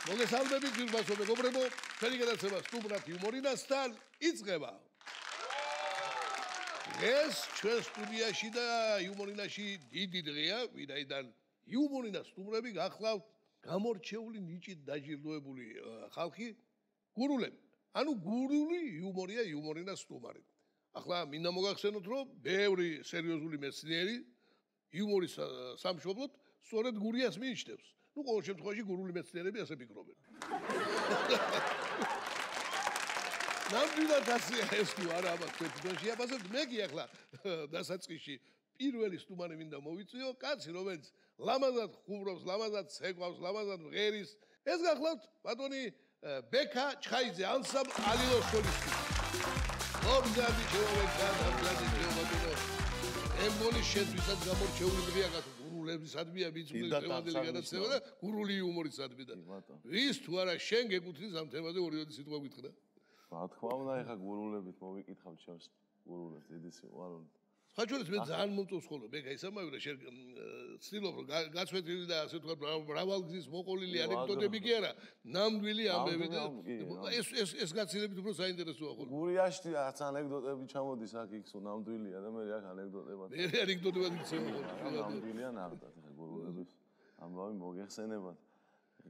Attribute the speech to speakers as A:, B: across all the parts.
A: მოგესალმებით ძილბასო მეგობრებო, ჩვენი გადაცემა სტუმრად იუმორინასთან იწყება. ეს ჩვენ სტუდიაში და იუმორინაში დიდი დღეა, ვინაიდან იუმორინას სტუმრები გახლავთ გამორჩეული ნიჭით დაჯილდოებული ხალხი, გურულები. ანუ გურული იუმორია იუმორინას სტუმარი. ახლა მინდა მოგახსენოთ, რომ ბევრი სერიოზული მეცნიერი იუმორის სამშობლოდ სწორედ გურიას მიიჩნევს. Ну, ყოველ შემთხვევაში გურული მეცნიერები ასე ფიქრობენ. ნამდვილად ასეა ეს თუ არა ამას თქვენ შეაბაზებთ. მე კი ახლა დასაწყისში პირველი სტუმარი მინდა მოვიწვიო, კაცი, რომელიც ლამაზად ხუმრობს, ლამაზად ცეკვავს, ლამაზად მღერის. ეს გახლავთ ბატონი ბექა ჩხაიძე, ანსამბლ ალილოს სოლისტი. მოგზადი ჩეოვეკა, მოგზადი ჩეოვაკინო. ემბოლის შეძვისაც გამორჩეული დღეა გათო გურულებისადმია მიწვლის თემადელი გადაცემა და გურული იუმორისადმი და ვის თუ არა შენ გეკუთვნის ამ თემაზე ორი სიტყვა გითხრა.
B: რა თქმა უნდა, ეხა გურულებით მოვიკითხავთ ჩემს გურულებს, დიდი სიყვარული.
A: ხაჩურის მე ძალიან მომწონს ხოლმე ბექა ისამავირა შენ ცდილობ რომ გაცვეთილი და ასე თქვა მრავალგზის მოყოლილი ანეკდოტები კი არა, ნამდვილი ამბები და ეს გაცილებით უფრო საინტერესოა ხოლმე.
B: გურიაში რაც ანეკდოტები ჩამოდის აქ იქ ნამდვილია და მე აქ ანეკდოტებად.
A: მე ანეკდოტებად მიცემ ხოლმე.
B: ნამდვილია ნახდათ ეხა გურულების ამბავი მოგეხსენებათ.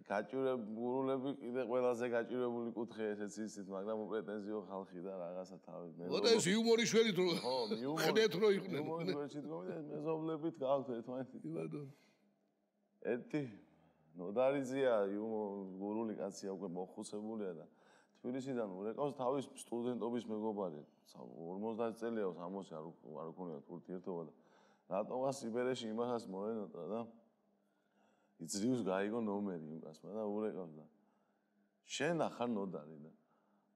B: გაჭირებულები კიდე ყველაზე გაჭირებული კუთხე ესეც ისიც, მაგრამ პრეტენზიო ხალხი და რაღაცა თავი მე.
A: ოდა ეს იუმორის შველი თქო. ხო, იუმორის რო იყვნენ.
B: იუმორის თქო და მეზობლებით გავთ ერთმანეთი.
A: ბატონო.
B: ერთი ნოდარიზია გურული კაცია უკვე მოხუცებულია და თბილისიდან ურეკავს თავის სტუდენტობის მეგობარი. 50 წელია 60 არ უქონია ურთიერთობა და რატომღა სიბერეში იმასაც მოენოტა და იცრიუს გაიგო ნომერი იმ კაცმა და ურეკავს და შენ ახარ ნოდარი და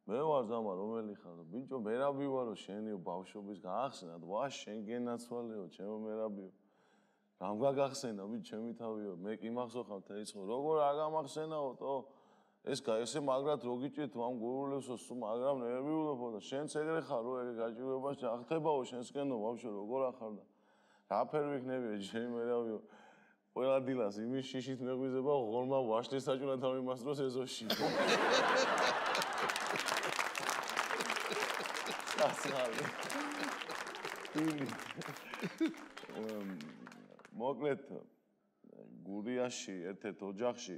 B: მე ვარ ზამა რომელი ხარ და ბიჭო მერაბი ვარო შენიო ბავშვობის გაახსენად ვა შენ გენაცვალეო ჩემო მერაბიო რამ გაგახსენა ბიჭო ჩემი თავიო მე კი მახსოვხარ თეიცხო როგორ არ გამახსენაო თო ესე მაგრად რო გიჭირთ ამ გურულებსო სულ მაგრამ ნერვიულობო და შენც ეგრე ხარ რო ეგ გაჭირვებაში ახთებაო შენსკენო ბავშვო როგორ ახარ და რა ფერ ვიქნებიო ჩემი მერაბიო ყველა დილას იმის შიშით მეღვიზება ღორმა ვაშლის საჭუნად ამიმასდროს ეზოში. ასხალი. მოკლედ გურიაში ერთ-ერთ ოჯახში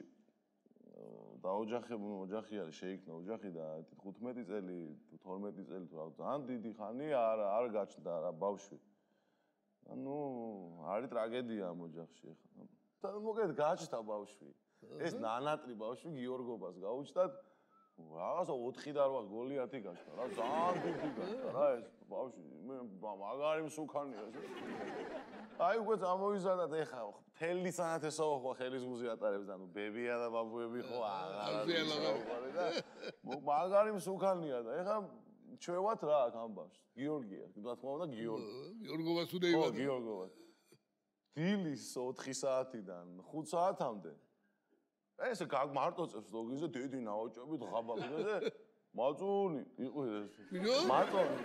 B: დაოჯახებული ოჯახი არის შეიქმნა ოჯახი და 15 წელი 12 წელი თუ რა ძალიან დიდი ხანია არ გაჩნდა რა ბავშვი. ну არის ტრაგედია ამ ოჯახში ახლა. და მოგეთ გაჩნდა ბავშვი. ეს ნანატრი ბავშვი გიორგობას გაუჩნდათ რაღაცა 4 და 8 გოლიათი გაჩნდა რა ძალიან დიდი გაჩნდა რა ეს ბავშვი მე მაგარი მსუქანია ეს. აი უკვე წამოიზარდა და ეხა მთელი სანათესაო ხო ხელის გუზი ატარებს და ნუ ბებია და ბაბუები ხო და მაგარი მსუქანია და ეხა ჩვევათ რა აქ ამ ბავშვს გიორგია რა თქმა უნდა
A: გიორგოვას უნდა ივადო
B: ხო გიორგოვას დილის 4 საათიდან 5 საათამდე ესე მარტო წევს ლოგიზე დიდი ნაოჭებით ღაბაღზე მაწუნი იყო ეს მაწუნი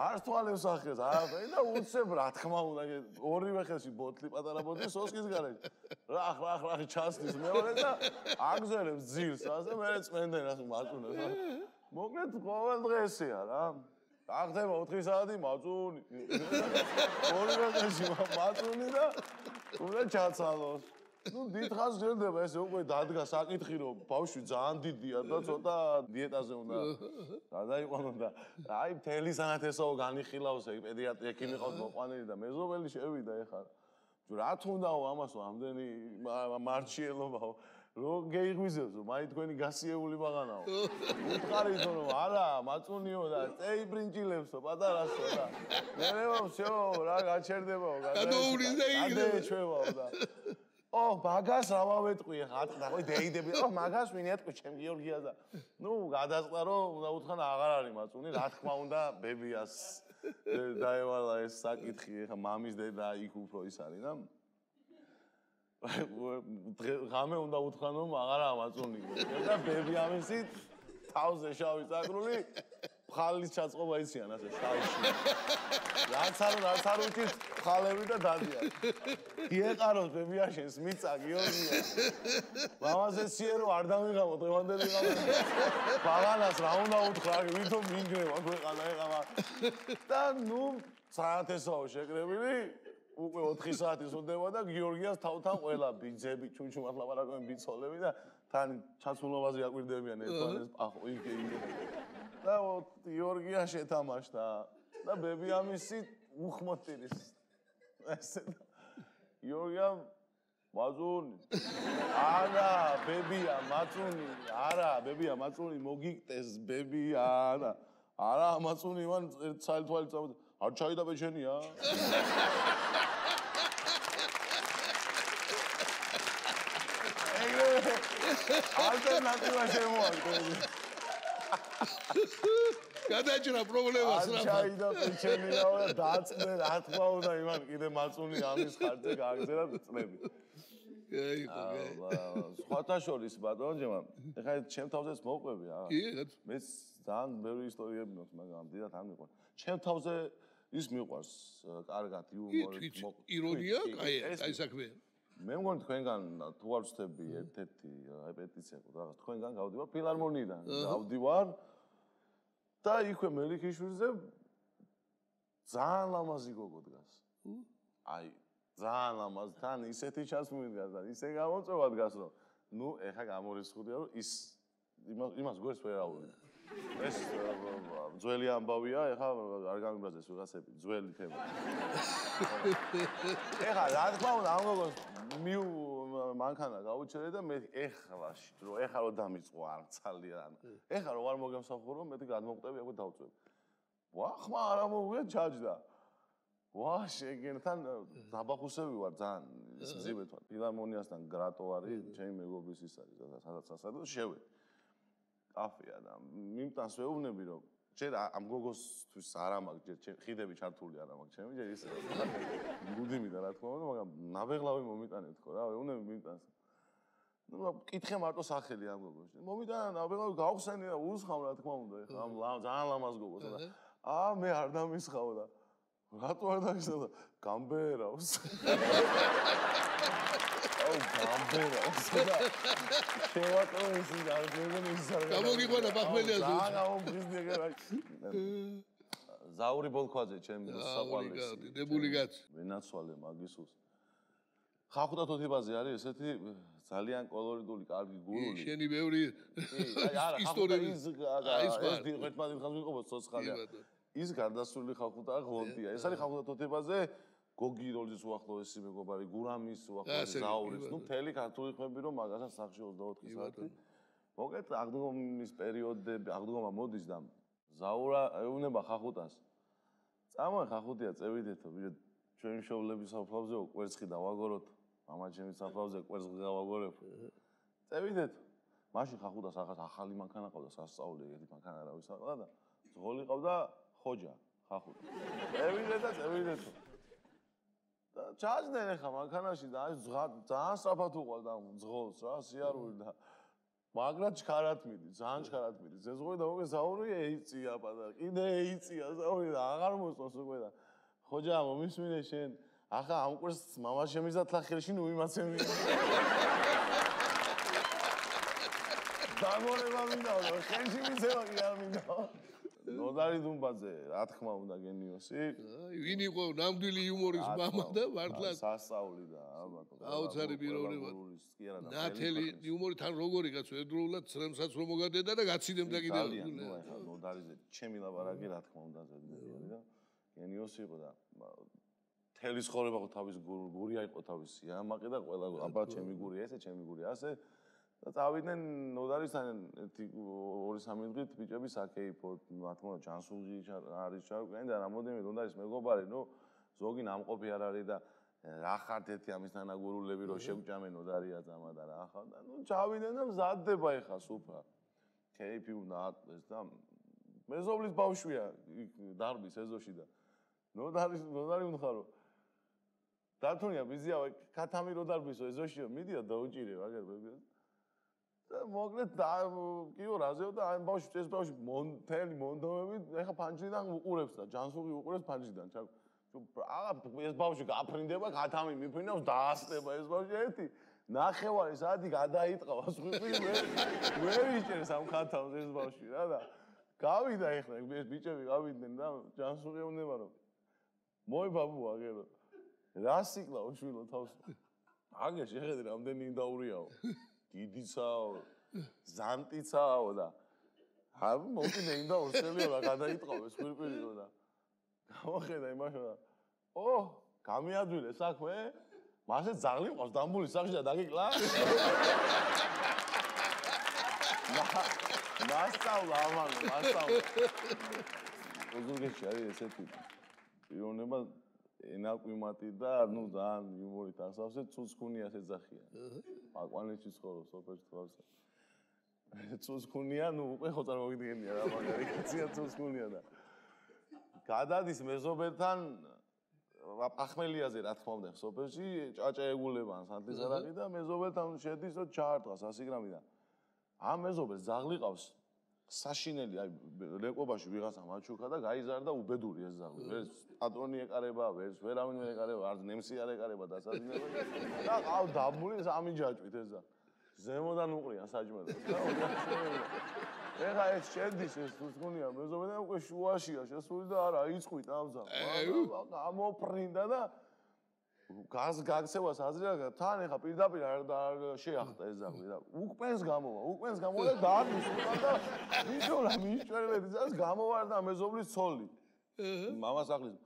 B: არც თვალებს ახერს არაფერი და უცებ რა თქმა უნდა ორივე ხელში ბოთლი პატარა ბოთლი სოსკის გარეშე რა ჩასდის მეორე და აგზელებს ძილს ასე მე წმენდენ ასე მაწუნებს მოკლედ ყოველ დღესია რა. აღდება 4 საათი მაწუნი. ორივე დღეში მაწუნი და უნდა ჩაცალოს. ნუ დიდხანს გერდება ესე უკვე დადგა საკითხი რომ ბავშვი ძალიან დიდია და ცოტა დიეტაზე უნდა გადაიყვანო და აი მთელი სანათესაო განიხილავს პედიატრი ექიმი ყავს მოყვანილი და მეზობელი შევიდა ეხლა. რა თუნდაო ამასო ამდენი მარჩიელობაო რო გეიღვიზებსო, მაი თქვენი გასიეული ბაღანაო. უთხარით რომ არა, მაწუნიო და წეი ბრინჯილებსო, პატარასო და. მე ვშო რა გაჩერდებაო, გადაეჩვევაო და. მაგას რა მავეტყვი ხა, ატყდა, ხო დეიდები. მაგას ვინ ეტყვი ჩემ გიორგია და. ნუ გადაწყდა რომ უნდა უთხრა აღარ არის მაწუნი, რა თქმა უნდა, ბებიას დაევალა ეს საკითხი, ხა მამის დედა იქ უფრო ის არის და ღამე უნდა უთხრან რომ აღარა მაწუნი და ბები ამისით თავზე შავი წაკრული ფხალის ჩაწყობა იციან ასე შავში. რაც არ უჭირთ ფხალები და დადიან. იეყაროს ბებიაშენს მიწა გიორგია. მამაზე სიერო არ დამიღავო დღევანდელი ღამე. ბაღანას რა უნდა უთხრა, ვითომ მინგრევა ქვეყანა ეხლა. და ნუ საათესაო შეკრებილი უკვე 4 საათის ოდევა და გიორგიას თავთან ყველა ბიძები, ჩუნჩუმად ლაპარაკობენ ბიცოლები და თან ჩაცმულობაზე აკვირდებიან ერთმანეთს პახო იქე. და გიორგია შეთამაშდა და ბებიამისი უხმოთირის. ესე გიორგია მაწუნი. არა, ბებია მაწუნი. არა, ბებია მაწუნი მოგიკტეს ბებია. არა, მაწუნი მან ერთ საერთვალი წავიდა. არ ჩაიდა ბეჩენია. ალტერნატივა შემოაგდები.
A: გადაჭრა პრობლემას რა.
B: ჩაიდა პეჩენიაო და დაწყდა რა თქმა უნდა იმან კიდე მაწუნი ამის ხარჯზე გააგზავნა წლები.
A: გაიგო.
B: სხვათა შორის ბატონო, ეხლა ჩემ თავზეც მოყვები რა. მე ძალიან ბევრი ისტორიები მაქვს, მაგრამ დიდად არ მიყვარს. ჩემ თავზე ის მიყვარს კარგად იუმორი,
A: ირონია, აი საქმეა.
B: მე მგონი თქვენგან თუ არ ვწდები ერთ-ერთი რეპეტიცია რაღაც თქვენგან გავდივარ ფილარმონიიდან გავდივარ და იქვე მელიქიშვილზე ძალიან ლამაზი გოგო დგას. აი ძალიან ლამაზ თან ისეთი ჩასმული დგას და ისე გამოწვევა დგას რომ ნუ ეხა გამორიცხულია რომ ის იმას გვერდს ვერ აუვლია. ეს ძველი ამბავია, ეხა არ გამიბრაზეს ვიღაცები, ძველი თემა. ეხა რა თქმა უნდა ამ გოგოს მანქანა გაუჩერე და მე ეხლა რომ დამიწყო არ ძალიან. ეხლა რომ არ მოგემსახურო, მე გადმოვყდები აქვე დავწვევ. ვა ხმა არ ამოვია ჩაჯდა. ვა შეგენთან დაბახუსები ვარ ძალიან მძიმე თქვა. ფილარმონიასთან გრატო არის, ჩემი მეგობრის ის არის, სადაც ასადო შევედი. კაფეა და მიმტანს ვეუბნები რომ ჯერ ამ გოგოსთვის არ ამაქვს ჯერ ხიდები ჩართული არ ამაქვს ჩემი ჯერ ისე გუდიმიდა რა თქმა უნდა მაგრამ ნაბეღლავი მომიტანე თქო რა ვეუბნები მიმტანს ნუ კითხე მარტო სახელი ამ გოგოს მომიტანა ნაბეღლავი გავხსენი და უსხამ რა თქმა უნდა ეხლა ამ ძალიან ლამაზ გოგოს და მე არ დამისხავ და რატო არ დამისხავ და გამბერავს გამბერავს და შევაკროს ის არ გეგმენ ის არ
A: გამოგიყვანა ბახმელიაზე
B: რა გამომგიზნე რა ზაური ბოლქვაძე ჩემი საყვარლესი
A: დებული კაცი
B: ვენაცვალე მაგისუს ხახუდა თოთიბაზე არის ესეთი ძალიან კოლორიტული კარგი გურული
A: შენი ბევრი
B: ისტორია ის ერთმანეთს ხაზს ვიყობ ცოცხალია ის გარდასული ხახუდა ღლონტია ეს არის ხახუდა თოთიბაზე გოგი როლის უახლოესი მეგობარი, გურამის უახლოესი ზაურის, ნუ მთელი ქართული ხმები რომ მაგასაც სახში 24 საათი. მოკეთ აღდგომის პერიოდები, აღდგომა მოდის და ზაურა ეუნება ხახუტას. წამოე ხახუტია წევიდეთო, ვიდრე ჩვენი მშობლების საფლავზე კვერცხი დავაგოროთ, მამაჩემის საფლავზე კვერცხი გავაგორებ. წევიდეთო. მაშინ ხახუტას ახალ ახალი მანქანა ყავდა, სასწაული ერთი მანქანა რა ვისაყდა და ზღოლი ყავდა ხოჯა, ხახუტა. წევიდეთო. ჩაჯდნენ ახლა მანქანაში და აი ძალიან სწრაფად უყავდა ძღოლს რა სიარული და მაგრად ჩქარად მიდი ძალიან ჩქარად მიდი ზეზღოი და უკვე ზაური ეიწია პადა კიდე ეიწია ზაური და აღარ მოსწონს უკვე და ხოჯა მომისმინე შენ ახლა ამ კვირს მამა შემიზათლა ხელში ნუ იმაცემი დამორება მინდა ხელში მიცემა კი არ მინდა ნოდარი დუმბაძე, რა თქმა უნდა გენიოსი.
A: ვინ იყო ნამდვილი იუმორის მამა და მართლა
B: სასწაული და ალბათ.
A: აუცარი პიროვნება. ნათელი იუმორი თან როგორი კაცო ერთდროულად ცრემსაც რომ მოგადედა და გაციდემდა კიდევ.
B: ძალიან ნუ ახლა ნოდარიზე ჩემი ლაპარაკი რა თქმა უნდა ზედმეტი და გენიოსი იყო და თელის ხორება ხო თავის გურია იყო თავისი. ამაყი და ყველა აბა ჩემი გურია ესე ჩემი გურია ასე და წავიდნენ ნოდარისთან ერთი 2-3 დღით ბიჭები საკეიფოთ, მათ მოა ჯანსუღი არის ჩარკვენი და რამოდენიმე ნოდარის მეგობარი, ნუ ზოგი ნამყოფი არ არის და რა ხართ ერთი ამის თანაგურულები რომ შევჭამენ ნოდარია ძამა და რა ხარ და ნუ ჩავიდნენ და მზადდება ეხა სუფრა. კეიფი უნდა ატყდეს და მეზობლის ბავშვია დარბის ეზოში და ნოდარი უნახარო დათუნია ბიზიაო კათამი რო დარბისო ეზოშიო მიდია დაუჭირე მაგერ ბებიას და მოკლედ კიო რაზეო და ამ ბავშვი ეს ბავშვი მთელი მონდომებით ეხა ფანჯრიდან უყურებს და ჯანსუღი უყურებს ფანჯრიდან ეს ბავშვი გაფრინდება გათამი მიფრინავს დაასწრება ეს ბავშვი ერთი ნახევარი საათი გადაიტყავს ხვიყვი ვერ იჭერს ამ ქათამს ეს ბავშვი რა და გავიდა ეხლა ეს ბიჭები გავიდნენ და ჯანსუღი უნდა რომ მოი ბაბუ აგერო რა სიკლა უშვილო თავს აგე შეხედე რამდენი ინდაურიაო დიდიცაო ზანტიცაო და ამ მოკინე ინდაურსელიო რა გადაიტყავეს ხვირპირიო და გამოხედა იმაშო და ო გამიადვილე საქმე მასე ძაღლი ყავს დამბულის სახში და დაგიკლა მასწავლა ამან მასწავლა უზურგეში არის ესეთი პიროვნება ენაკვიმატი და ნუ ძალიან იუმორით ასავსე ცუცქუნიას ეძახიან აკვანეთში ცხოვრობს სოფელში თვალსა ცუცქუნია ნუ უკვე ხო წარმოგიდგენია რა მაგარი კაცია ცუცქუნია და გადადის მეზობელთან ახმელიაზე რა თქმა უნდა სოფელში ჭაჭაეგულებან სანთლისარაღი და მეზობელთან შედის და ჩაარტყას 100 გრამიდან ამ მეზობელს ძაღლი ყავს საშინელი აი ლეკობაში ვიღაცა მაჩუქა და გაიზარდა უბედური ეს ძაღლი ეს პატრონი ეკარება ვერს ვერავინ ვერ ეკარება არც ნემსი არ ეკარება დასაძინება და ყავ დაბული სამი ჯაჭვით ეს ძაღლი ზემოდან უყრიან საჭმელს ეხა ეს შედის ეს თუნია მეზობელთან უკვე შუაშია შესული და არა იწყვით ამ ძაღლს გამოფრინდა და გაგცევას აზრია თან ეხა პირდაპირ არ შეახტა ეს ძაღლი და უკპენს გამოვა და დაანიშნა და მიშოლა მიჭერლეთ ძაღლს გამოვარდა მეზობლის ცოლი მამას ახლის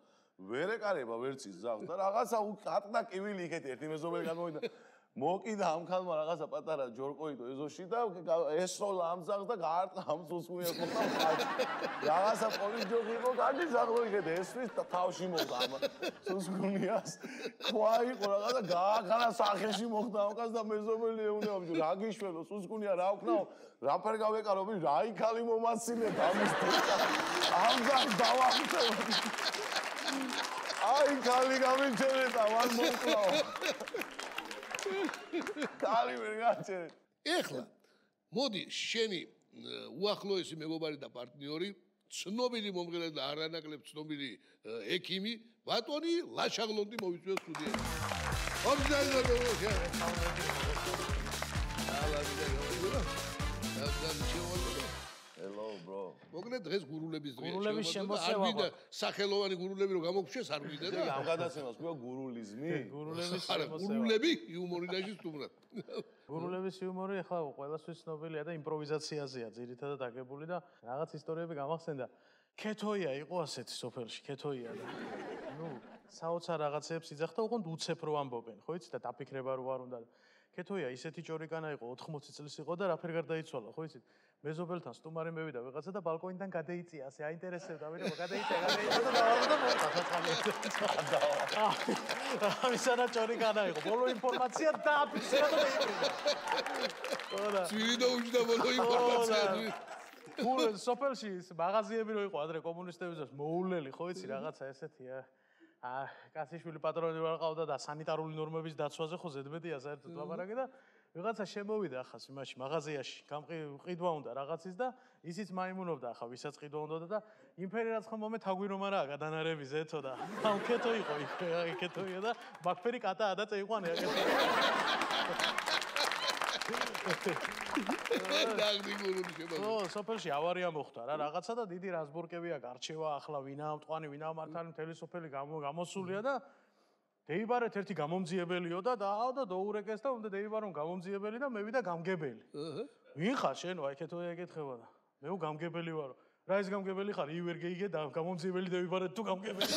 B: ვერ ეკარება ვერც ის ძაღლს და რაღაცა ატყდა კივილი იქეთ ერთი მეზობელი გამოვიდა მოკიდა ამ ხალმა რაღაცა პატარა ჯორკოიდო ეზოში და ესოლა ამ ძაღლს და გაარტყა ამ სუსხუნიას მოხდა რაღაცა პოლიჯოხი იყო გადი ძაღლო იქეთ ესვის და თავში მოგა ამ სუსხუნიას ყვა იყო რაღაცა გაახარა სახეში მოხდა ამას და მეზობელი ეუნეობ რა გიშველო სუსხუნია რა ვქნაო რა ფერ გავეკარობი რა იქალი მომაცილეთ ამის ამ ძაღლს დავახტევ აი ქალი გამიჩერეთ ამ მოკლაო კალი ვერ გაჩერე.
A: ეხლა მოდი შენი უახლოესი მეგობარი და პარტნიორი, ცნობილი მომღერალი და არანაკლებ ცნობილი ექიმი, ბატონი ლაშაღლონდი მოვიწვიოს სტუდიაში.
B: Hello bro.
A: მოგნე დღეს გურულების დღეა.
C: გურულების შემოსევა.
A: და სახელოვანი გურულები რო გამოგშვეს არ ვიდა და
B: ამ გადაცემას ქვია გურულიზმი.
C: გურულების
A: არა გურულები იუმორიდაში სტუმრად.
C: გურულების იუმორი ახლა ყველასთვის ცნობილია და იმპროვიზაციაზეა ძირითადად აგებული და რაღაც ისტორიები გამახსენდა. ქეთოია იყო ასეთი სოფელში, ქეთოია და ნუ საოცარ რაღაცებს იძახდა, უყურთ უცებ რო ამბობენ, ხო იცი და დაფიქრება რო არ უნდა. ქეთოია ისეთი ჭორიკანა იყო 80 წლის იყო და რაფერ გარდაიცვალა, ხო იცით? მეზობელთან სტუმარი მევიდა ვიღაცა და ბალკონიდან გადაიწია, ასე აინტერესებდა, მე რომ გადაიწია და დავარდა მოხდა საწყალი. ამისანა ჭორიკანა იყო. ბოლო ინფორმაცია დააფიქსირა და დაიწია. ოდა.
A: ძვირი უჯდა ბოლო ინფორმაცია.
C: გულ სოფელში მაღაზიები რო იყო ადრე კომუნისტების დროს მოულელი, ხო იცი რაღაცა ესეთია. კაციშვილი პატრონი ვარ ყავდა და სანიტარული ნორმების დაცვაზე ხო ზედმეტია საერთოდ ლაპარაკი და ვიღაცა შემოვიდა ახას იმაში მაღაზიაში გამყიდვა უნდა რაღაცის და ისიც მაიმუნობდა ახლა ვისაც ყიდვა უნდა და იმფერი რაც ხომ მომე თაგვი რომ არაა გადანარები ზეთო და ამ ქეთო იყო ქეთოია და მაგფერი კატა და წეიყვანე
A: დაგდი გურული შევა.
C: ო, სოფელში ავარია მოხდა რა, რაღაცა და დიდი რაზბორკებია გარჩევა, ახლა ვინაა მტყანი, ვინაა მართალი, მთელი სოფელი გამოსულია და დეიბარეთ ერთი გამომძიებელიო და და დაურეკეს და უნდა დეიბარონ გამომძიებელი და მე ვიდა გამგებელი. ვინ ხარ შენ? აი ქეთოია ეკითხება და მე გამგებელი ვარო. რა ის გამგებელი ხარ? ივერ გეიგე და გამომძიებელი დეიბარეთ თუ გამგებელი.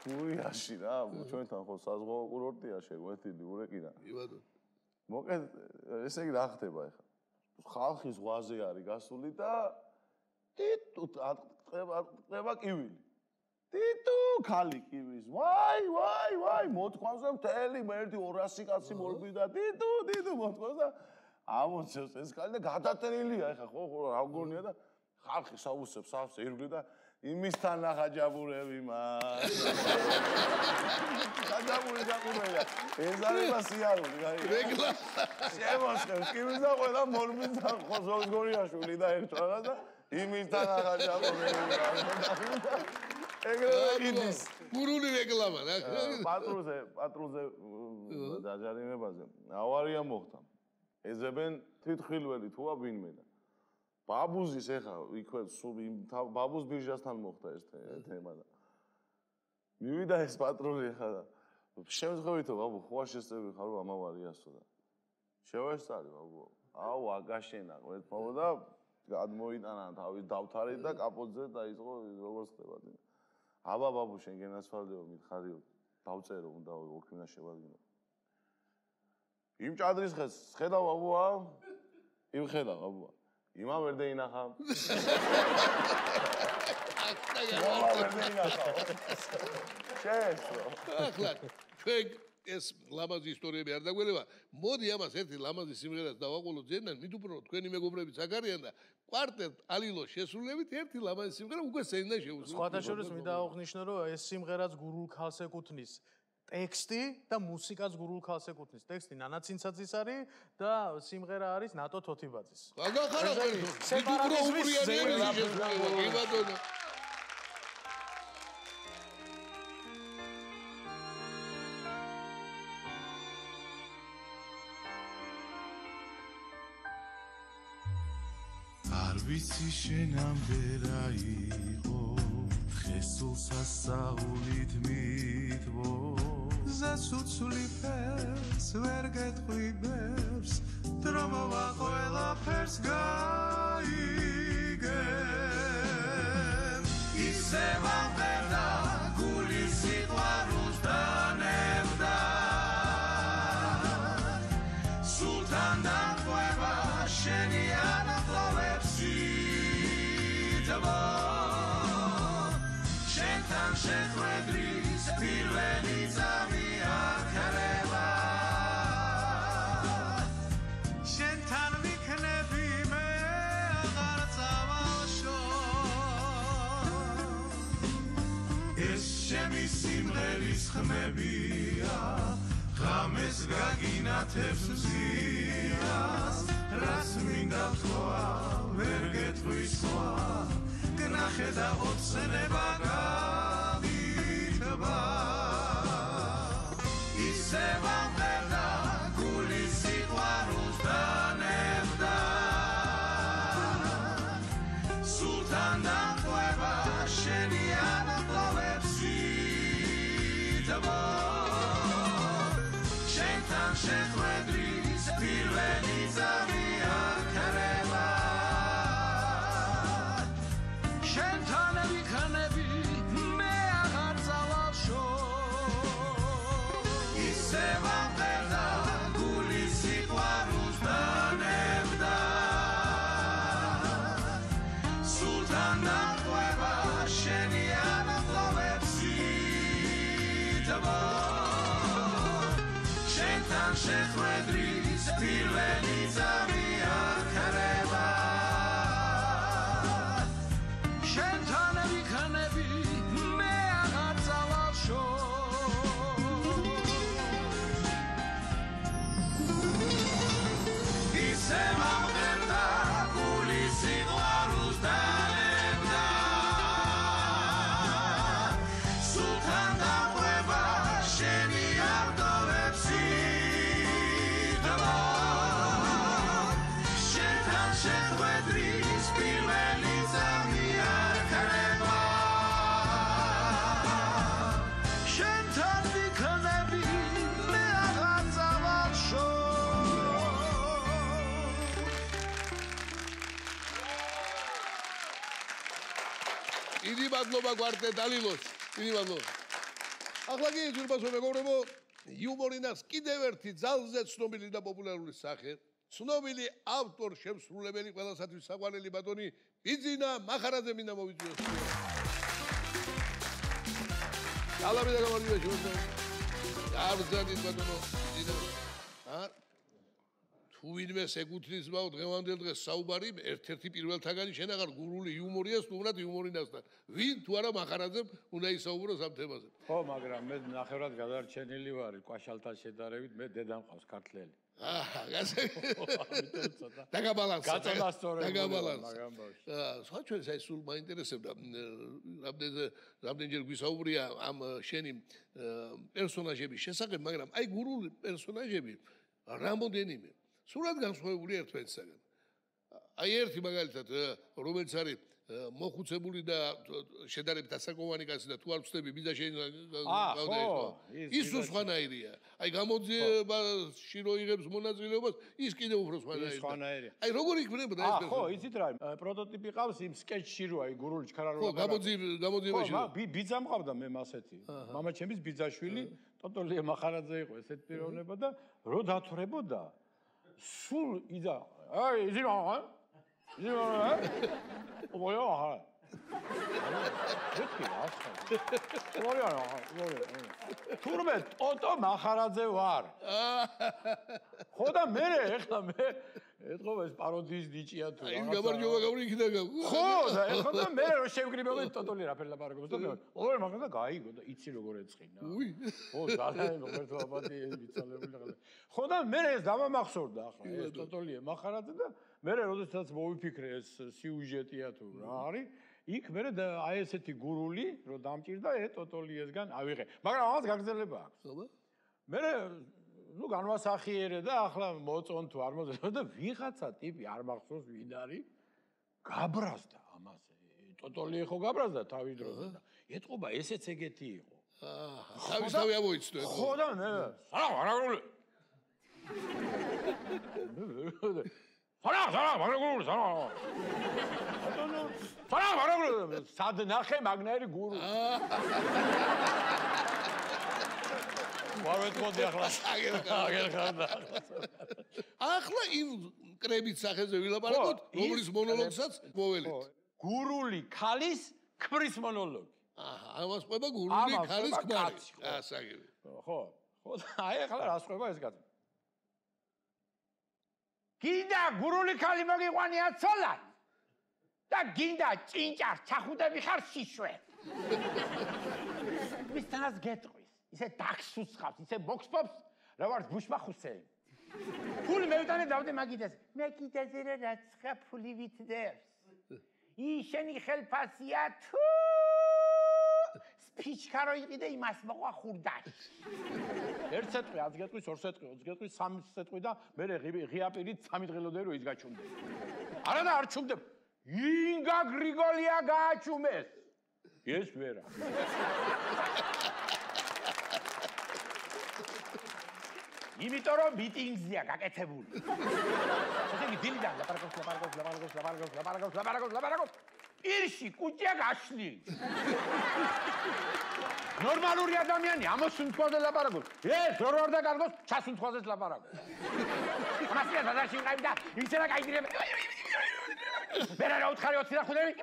B: გურიაში რა, ჩვენთან ხო საზღვაო კურორტია შეგვეთილი ურეკიდან. მოკეთ ესე იგი რა ხდება ახლა? ხალხი ზღვაზე არის გასული და ტიტუ ყება კივილი. ტიტუ ხალი კივის. ვაი, მოთქვამს მთელი მერდი 200 კაცი მორბიდა. ტიტუ მოთქვამს და ამოცებს ეს ხალი და გადატრილია ახლა ხო რა გონია და ხალხი საუსებს სავს ირგვლივ და იმისთან ახაჯაბურები მას. ხაჯაბური დაყურებია. ეს არის სიარული, აი.
A: რეგლა.
B: შემოსხებს კიბის და ყველა მორმის და ხოზოს გორიაშვილი და ერთვაღა და იმისთან ახაჯაბურები მას. ეგრევე იდის.
A: გურული რეკლამა რა.
B: პატრულზე დაჯარიმებაზე. ავარია მოხდა. ეძებენ თვითხილველი თუა ვინმე და ბაბუზის ეხა იქვე სულ ბაბუს ბირჟასთან მოხდა ეს თემა და მივიდა ეს პატრული ეხა და შემთხვევითო ბაბუ ხوار შესწევი ხარ რომ ამავარიასო და შევესწარი ბაბუ აუ აგაშენა ყველფაო და გადმოიტანა თავის დავთარი და კაპოტზე დაიწყო როგორ ხდება აბა ბაბუ შენ გენასვალდეო მითხარიო დავწერო უნდა ოქრინა შევადგინო იმ ჭადრის ხეს ხედა ბაბუა იმ ხედა ბაბუა იმა ვერ დაინახა
A: ახლა თქვენ ეს ლამაზი ისტორიები არ დაგველება მოდი ამას ერთი ლამაზი სიმღერას დავაყოლოთ ზენან მით უფრო თქვენი მეგობრებიც აქ არიან და კვარტეტ ალილოს შესრულებით ერთი ლამაზი სიმღერა უკვე სცენიდან შეუსრულოთ
C: სხვათა შორის მინდა აღვნიშნო რომ ეს სიმღერაც გურულ ქალს ეკუთვნის ტექსტი და მუსიკაც გურულ ქალს ეკუთვნის. ტექსტი ნანა ცინცაძის არის და სიმღერა არის ნატო თოთიბაძის.
A: გაგახარა
C: სეპარატიზმის
A: ზეიმადონა.
D: არ ვიცი შენამდე რა იყო ხესულ სასაულით მითბო ზასუცული ფერს ვერ გეტყვი ბევრს დრომოვა ყველაფერს გაიგებ ისე ვამბერდა გული სიყვარულს დანებდა სულთან დამყვება შენი ანახლოვებს ითბო შენთან შეხვედრის პირველი ძამი ახერება შენთან ვიქნები მე აღარ წავალშო ეს შემი სიმღერის ხმებია ღამეს გაგინათებს მზიას რას მინდა თქვა ვერ გეტყვი სხვა გნახე და ოცნება გავიქბა ისე ვამბერდა გული სიყვარულს დანებდა სულთან დამყვება შენი ანახლოვებს ითბო შენთან შეხვედრის პირველი ძამი ახერება შენთან ვიქნები მე აღარ წავალშო ისე ვამბერდა გული სიყვარულს დანებდა სულთან დამყვება შენი ანახლოვებს ითბო შენთან შეხვედრის პირველი ძამი ახერება შენთან ვიქნები მე აღარ წავალშო ისე ვამბერდა გული სიყვარულს დანებდა სულთან დამყვება შენი არდოვებს ითბო შენთან შეხვედრის პირველი ძამი ახერება შენთან ვიქნები მე აღარ წავალშო
A: დიდი მადლობა კვარტეტ ალილოს. დიდი მადლობა. ახლა კი ძვირფასო მეგობრებო, იუმორინას კიდევ ერთი ძალზე ცნობილი და პოპულარული სახე, ცნობილი ავტორ შემსრულებელი ყველასათვის საყვარელი ბატონი ბიძინა მახარაძე მინდა მოვიწვიოს. სალამი და გამარჯვება შევსწავლოთ. დაბრძანეთ ბატონო. ბიძინა. თუ ვინმეს ეკუთვნის მაო დღევანდელ დღეს საუბარი ერთ-ერთი პირველთაგანი შენ აღარ გურული იუმორია სტუმრად იუმორინასთან ვინ თუ არა მახარაძემ უნდა ისაუბროს ამ თემაზე
E: ხო მაგრამ მე ნახევრად გადარჩენილი ვარ კვაშალთან შედარებით მე დედა მყავს ქართლელი
A: სხვა ჩვენს აი სულ მაინტერესებდა რამდენჯერ გვისაუბრია ამ შენი პერსონაჟების შესახებ მაგრამ აი გურული პერსონაჟები რამოდენიმე სულად განსხვავებული ერთმანეთისაგან აი ერთი მაგალითად რომელიც არის მოხუცებული და შედარებით ასაკოვანი კაცი და თუ არ ვწდები ბიძაშენ ის სხვანაირია აი გამოძიებაში რო იღებს მონაწილეობას ის კიდევ უფრო სხვანაირია აი როგორ იქნებოდა ეს
E: ხო იცით რა პროტოტიპი ყავს იმ სკეჩში რო აი გურული ჩქარარო
A: ხო გამოძიებაში
E: ბიძა მყავდა მე მასეთი მამა ჩემის ბიძაშვილი ტოტოლია მახარაძე იყო ესეთ პიროვნება და რო დათვრებოდა სულ იდა აი იზი 뭐야? 이렇게 왔어. 뭐야? 투르베 또 마하라제 와. ხოდა მე ეხლა მე ეთქო ეს პაროდიის ნიჭია თუ
A: აი გამარჯობა გავრიქდა
E: ხო და ეხლა მე რო შევგრიბები ტოტოლი რა ფერლა პარაგობს და მე ოღონდ მაგას და გაიგო და იცი როგორ ეწყინა ხო ძალიან ღერთო აბატი ვიცალებული ხა ხოდა მე ეს დამამახსოვრდა ახლა ეს ტოტოლია მახარაძე და მე როდესაც მოვიფიქრე ეს სიუჟეტია თუ რა არის იქ მე აი ესეთი გურული რო დამჭირდა ტოტოლიესგან ავიღე მაგრამ ამას გაგრძელება აქვს ხო მე ну განვასახიერე და ახლა მოწონ თუ არ მოწონ და ვიღაცა ტიპი არ მახსოვს ვინ არის გაბრაზდა ამაზე ტოტოლი ხო გაბრაზდა თავის დროზე და ეტყობა ესეც ეგეთი იყო
A: თავისთავი ამოიცნო
E: ხო და მე სალამ სად ნახე მაგნაირი გურუ ვარვეთქოდი ახლა აგერხარდა
A: ახლა იმ კრებით სახეზე ვილაპარაკოთ რომლის მონოლოგსაც მოველით
E: გურული ქალის ქმრის მონოლოგი
A: აჰა ამას ყვება გურული ქალის ქმარი ასაგები
E: ხო ხო აი ახლა რა ყვება ეს კაცი გინდა გურული ქალი მოგიყვანია ცოლად და გინდა ჭინჭარ ჩახუდები ხარ შიშვე მისთანაც გეტყვის ისე დაგსუს ხავს ისე ბოქსპობს რა ვარ ბუშმახუსე ფული მევიტანე დავდე მაგიდეს მე კიდეზე რაც ხა ფული ვითდევს იშენი ხელფასია თუ სპიჩკარო იყიდე იმას მოყვა ხურდაში ერთ სეტყვი 10 გეტყვის 2 სეტყვი 20 გეტყვის 3 სეტყვი და მე ღიაპირით 3 დღელოდე რო ის გაჩუმდე არა და არ ჩუმდე ინგა გრიგოლია გააჩუმეს ეს ვერა იმიტომ რომ მიტინგზია გაკეთებული ესე იგი დილიდან ლაპარაკობს პირში კუჭია გაშლილი ნორმალური ადამიანი ამოსუნთქვაზე ლაპარაკობს ეს რო არ დაკარგოს ჩასუნთქვაზეც ლაპარაკობს მასია დადაში ვიყავი და ისე რა გაიგრებ ვერა რა უთხარი 25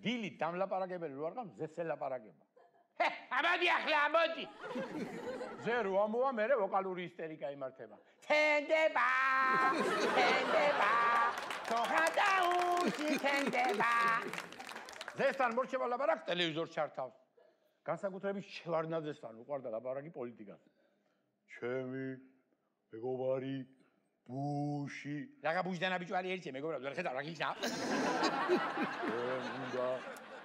E: დილით დამლაპარაკებელი რო არ ყავს ზესე ლაპარაკება აბადი ახლა ამოდი ზე რო ამოვა მე ვოკალური ისტერიკა იმართება თენდება თენდება ზესთან მორჩება ლაპარაკს ტელევიზორს ჩართავს განსაკუთრებით შევარდნაძესთან უყვარდა ლაპარაკი პოლიტიკაზე ჩემი მეგობარი ბუში რაღა ბუშდანა ბიჭო არის ერთი მეგობრად ვერ ხედავ რა გიქნა უნდა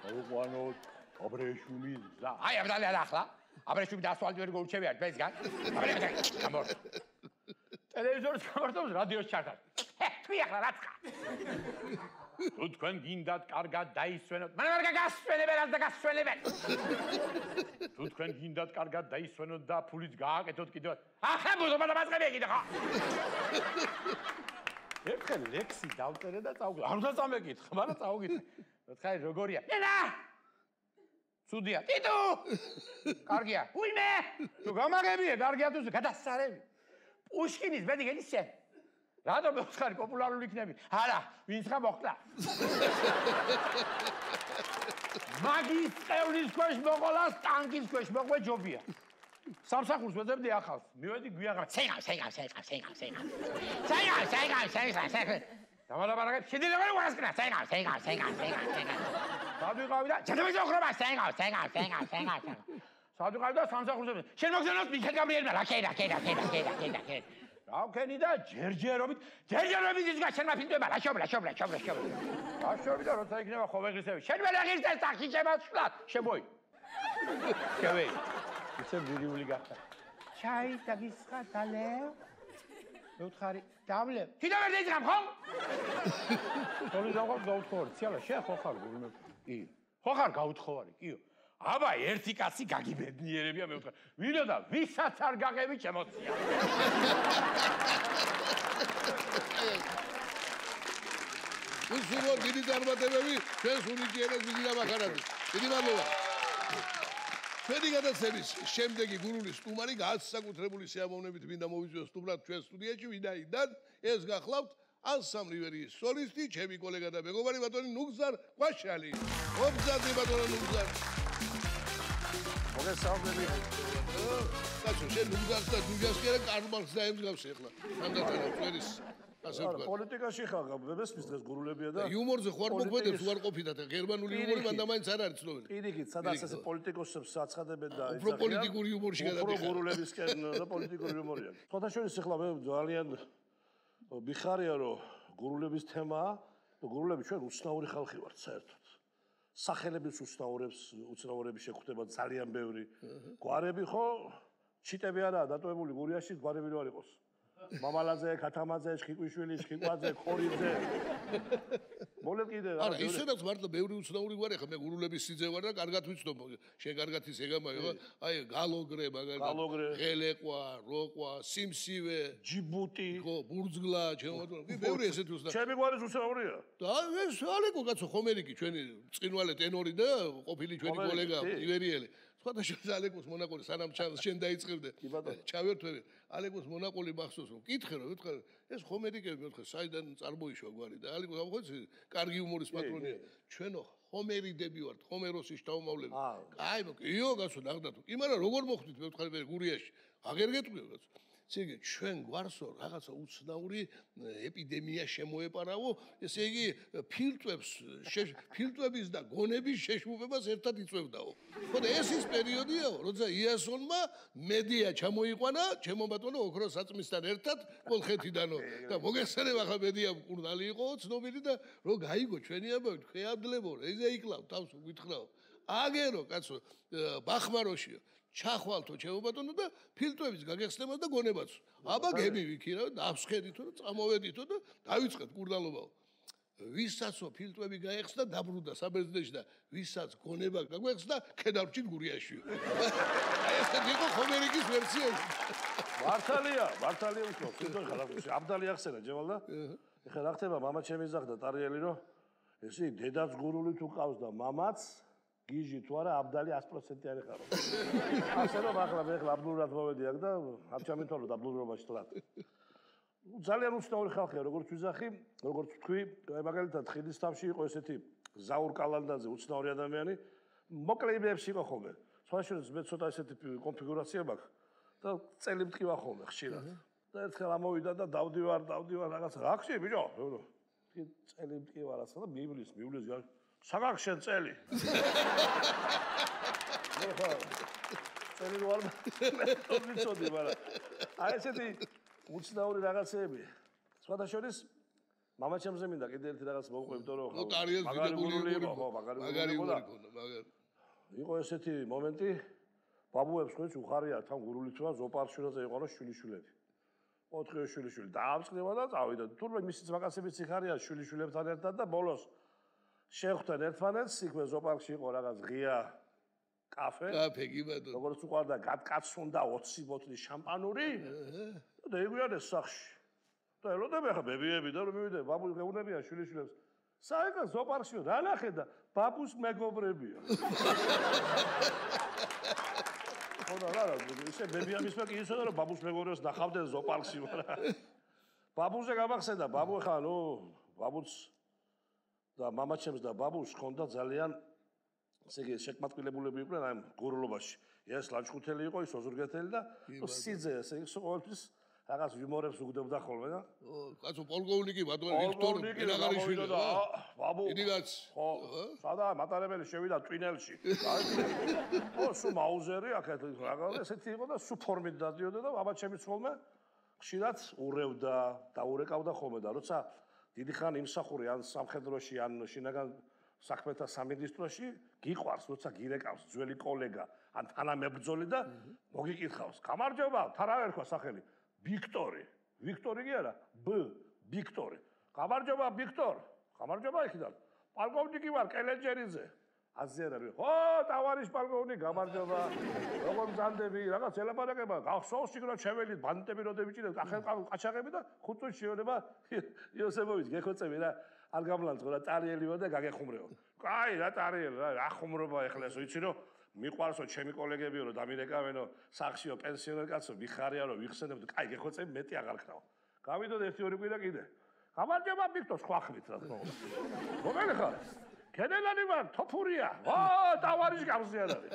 E: აუყვანოთ აბრეშუმი და აი აბდალე ახლა აბრეშუმი და ასვალტი ვერ გოურჩევიარ ბესგან აბრეშუმი გამორ ტელევიზორს გამორთავს რადიოს ჩართავს თუ ახლა რაცხა თუ თქვენ გინდათ კარგად დაისვენოთ მაგრამ არ გაგასვენებენ და გასვენებენ თუ თქვენ გინდათ კარგად დაისვენოთ და ფულით გააკეთოთ კიდევ ახლა ბუზობა და მასყებია კიდე ხა ერთხელ ლექსი დავწერე და წავუგე არ უნდა წამეკითხა მაგრამ წავუგე ხაი როგორია ენა ცუდია ტიტუ კარგია უიმე თუ გამაგებიე კარგია თუ გადასარევი პუშკინის ბედი გედის შენ რატომ ხარი პოპულარული იქნები არა ვინც ხა მოხდა მაგის წევლის ქვეშ მოყოლას ტანკის ქვეშ მოყვე ჯობია სამსახურს ვეძებდი ახალს. მივედი გვიაღა. სეღა. დამალაპარაკებ, შედიდება ვარასკნა. სეღა. სადვიყავი და ჯადები ოხრობა. სეღა. სადვიყავი და სამსახურს შენ მოგზავნოს მიხელ გაბრიელმა. რა ქედა. რავქენი და ჯერჯერობით ის გაშენმა ფილტვება. ლაშობლა. ლაშობი და როცა იქნება ხოვეღისები. შენ ვერ აღირდეს სახში შემოშლა. შემოი. შევეი. ისე ვირიული გახდა. ჩაი დაგისხა დალევ. მეუთხარი დავლე. თვითონ ვერ დაიძღამ ხო? თორე გავუთხოვარი. ციალა შენ ხო ხარ გურმე? კი. ხო ხარ გაუთხოვარი? კიო. აბა ერთი კაცი გაგიბედნიერებია მე ვთქვა. ვინო და ვისაც არ გაღები შემოცია.
A: უსულო დიდი წარმატებები ჩვენს უნიკიერეს დიდი დამახარად. დიდი მადლობა. ჩვენი გადაცემის შემდეგი გურული სტუმარი განსაკუთრებული სიამოვნებით მინდა მოვიწვიოს სტუმრად ჩვენ სტუდიაში ვინაიდან ეს გახლავთ ანსამბლი ვერიის სოლისტი ჩემი კოლეგა და მეგობარი ბატონი ნუგზარ ყვაშალი. ობზადი ბატონო ნუგზარ.
B: მოგესალმები.
A: კაცო შენ ნუგზარს და ჯუჯას კი არა კარლ მარქსს დაემსგავსე ახლა. თანდათან წვერის ასე ვთქვა.
B: პოლიტიკაში ხარ მესმის დღეს გურულებია და
A: იუმორზე ხوار მოქმედებს უარ ყოფიდათ გერმანული იუმორი მანდა მაინც არ არის ცნობილი.
B: პირიქით სადაც ესე პოლიტიკოსებს აცხადებენ და
A: უფრო პოლიტიკური იუმორში გადადიხარ.
B: უფრო გურულებისკენ და პოლიტიკური იუმორია. სხვადასხვა ახლა მე ძალიან მიხარია რომ გურულების თემაა და გურულები ჩვენ უცნაური ხალხი ვართ საერთოდ. სახელების უცნაურები შეგვხვდება ძალიან ბევრი. გვარები ხო ჩიტები არაა დატოვებული გურიაში გვარები რო არ იყოს. მამალაძე, ქათამაძე, შხიკვიშვილი, შხიკვაძე, ხორიძე. მოლე კიდე რა.
A: არა, ისედაც მართლა ბევრი უცნაური გვარი ხა მე გურულების სიძე ვარ და კარგად ვიცნობ. შენ კარგად ის ეგამაიო. აი გალოგრე მაგალითად. ღელეყვა, როყვა, სიმსივე,
B: ჯიბუტი,
A: ხო, ბურძგლა, ჩემო. ბევრი ესეთი უცნაური.
B: ჩემი გვარის უცნაურია.
A: და ეს ალეკო კაცო ხომერიკი ჩვენი წინვალე ტენორი და ყოფილი ჩვენი კოლეგა ივერიელი. სხვადასხვა ალეკოს მონაყოლი სანამ შენ დაიწყებდე. ჩავერთვები. ალეკოს მონაყოლი მახსოვს რომ კითხე რომ ვეთქე ეს ხომერიკები მეთქე საიდან წარმოიშვა გვარი და ალეკოს ამხოცი კარგი იუმორის პატრონია. ჩვენო ხომერიდები ვართ, ხომეროსის შთამომავლები. აი მოკიო კაცო ნახდათო. კი მაგრამ როგორ მოხვდით მეთქე მე გურიაში. აღერ გეტყვიო კაცო. ესე იგი ჩვენ გვარსო რაღაცა უცნაური ეპიდემია შემოეპარაო, ესე იგი ფილტვების და გონების შეშუპებას ერთად იწვევდაო. ხო და ეს ის პერიოდიაო, როცა იასონმა მედია ჩამოიყვანა, ჩემო ბატონო ოქროს საწმისთან ერთად კოლხეთიდანო და მოგესალმება ხა მედია მკურნალი იყო ცნობილი და რო გაიგო ჩვენი ამბავი თქვეაბლებო, ეზე იკლავ თავს გითხრაო. აგერო კაცო ბახმაროშიო ჩახვალთო ჩემო ბატონო და ფილტვების გაგეხსნებათ და გონებაც. აბა გემივიქი რა, დავსხედითო და წამოვედითო და დავიწყეთ კურნალობაო. ვისაცო ფილტვები გაეხსნა დაბრუნდა საბერძნეთში და ვისაც გონება გაგვეხსნა ქედავრჩით გურიაშიო. აი ეს იყო ხომერიკის ვერსია.
B: მართალია უშო, თვითონ ხალხი აბდალი ახსენა ჯევალდა. ეხლა რა ხდება მამა ჩემი ზახდა ტარიელი რომ ესე დედაც გურული თუ ყავს და მამაც გიჟი თუ არა აბდალი 100% არის ხარო. ასე რომ ახლა მე აბდულურად მოვედი აქ და არ ჩამეთვალო აბდულობაში თლად. ძალიან უცნაური ხალხია როგორც ვიზახი, როგორც თქვი, მაგალითად ხიდისთავში იყო ესეთი ზაურ კალანდაძე უცნაური ადამიანი, მოკლეიბებში იყო ხოლმე. სხვაშორის მე ცოტა ესეთი კონფიგურაცია მაქვს და წელი მტკივა ხოლმე ხშირად. და ერთხელ ამოვიდა და დავდივარ რაღაცა. რა ხში ბიჭო? წელი მტკივა რაღაცა და მივლის საგაკ შენ წელი. წელი ვარ მე თვითონი მაგრამ აი ესეთი უცნაური რაღაცეები. სხვადასხვის მამა ჩემზე მინდა კიდე ერთი რაღაც მოვყვებდო რომ მაგარი იყო ესეთი მომენტი ბაბუებს ხოც უხარია თან გურულითვა ზოპარშურაზე იყონო შვილიშვილები. 4 შვილიშვილი დაამწყდება და წავიდა. თურმე მისიც მაგასებიც იხარია შვილიშვილებთან ერთად და ბოლოს შეხვდნენ ერთმანეთს, იქვე ზოპარკში იყო რაღაც ღია კაფე.
A: კაფე კი ბატონო.
B: როგორც უყარდა გატკაცუნდა 20 ბოთლი შამპანური. და ეგვიანეს სახში. და ელოდები ახლა ბებიები და რომ მივიდე ბაბუს გეუნებიან შვილიშვილებს. საერთო ზოპარკში რა ნახე და ბაბუს მეგობრებია. ხოდა რა ისე ბებიამის მე კი ისე რომ ბაბუს მეგობრებს ნახავდნენ ზოპარკში მაგრამ ბაბუზე გამახსენდა ბაბუ ხა ნუ ბაბუს და მამაჩემს და ბაბუს ხონდა ძალიან ესე იგი შეკმაწყვილებულები იყვნენ აი გურულობაში.
F: ეს ლანჩხუთელი იყო, ის ოზურგეთელი და სიძე ესე ის ყოველთვის რაღაც იუმორებს უგდებდა ხოლმე და
A: კაცო პოლკოვნიკი ბატონო ვიქტორ ბელაღარიშვილი და
F: ბაბუ
A: იდიგაც
F: ხო სადა მატარებელი შევიდა ტვინელში ხო სუ მაუზერი აქეთ რაღაც ესეთი იყო და სუ ფორმით დადიოდა და ბაბა ჩემი ხოლმე ხშირად ურევდა და ურეკავდა ხოლმე და როცა დიდი ხანი იმსახური ან სამხედროში ან შინაგან საქმეთა სამინისტროში გიყვარს როცა გირეკავს ძველი კოლეგა ან თანამებრძოლი და მოგიკითხავს გამარჯობა თან რა ერქვა სახელი ვიქტორი კი არა ვიქტორი გამარჯობა ვიქტორ გამარჯობა იქიდან პოლკოვნიკი ვარ კელენჯერიძე აზერები ხო ტავარიშ პოლკოვნიკი გამარჯობა როგორ მზანდები რაღაც ელაპარაკება გახსოვს იქნა ჩეველით ბანდიტები როდები ჭირეთ ახალ ყაჩაღები და 5 წუთში შეონება იოსებოვიჩ გეხოცები რა არ გამლანძღო რა ტარიელიო და გაგეხუმრეო კაი რა ტარიელი რა ხუმრობა ეხლა ეს ვიცი რომ მიყვარსო ჩემი კოლეგებიო რომ დამირეკავენო სახშიო პენსიონერ კაცო მიხარია რომ ვიხსენებდო კაი გეხოცები მეტი აღარ ხნაო გავიდოდ 1-2 კვირა კიდე გამარჯობა ვიქტორ სხვა ხმით რა თქმა უნდა რომელი ხარ კენელანი ვარ თოფურია ო ტავარიშ გამზიანარი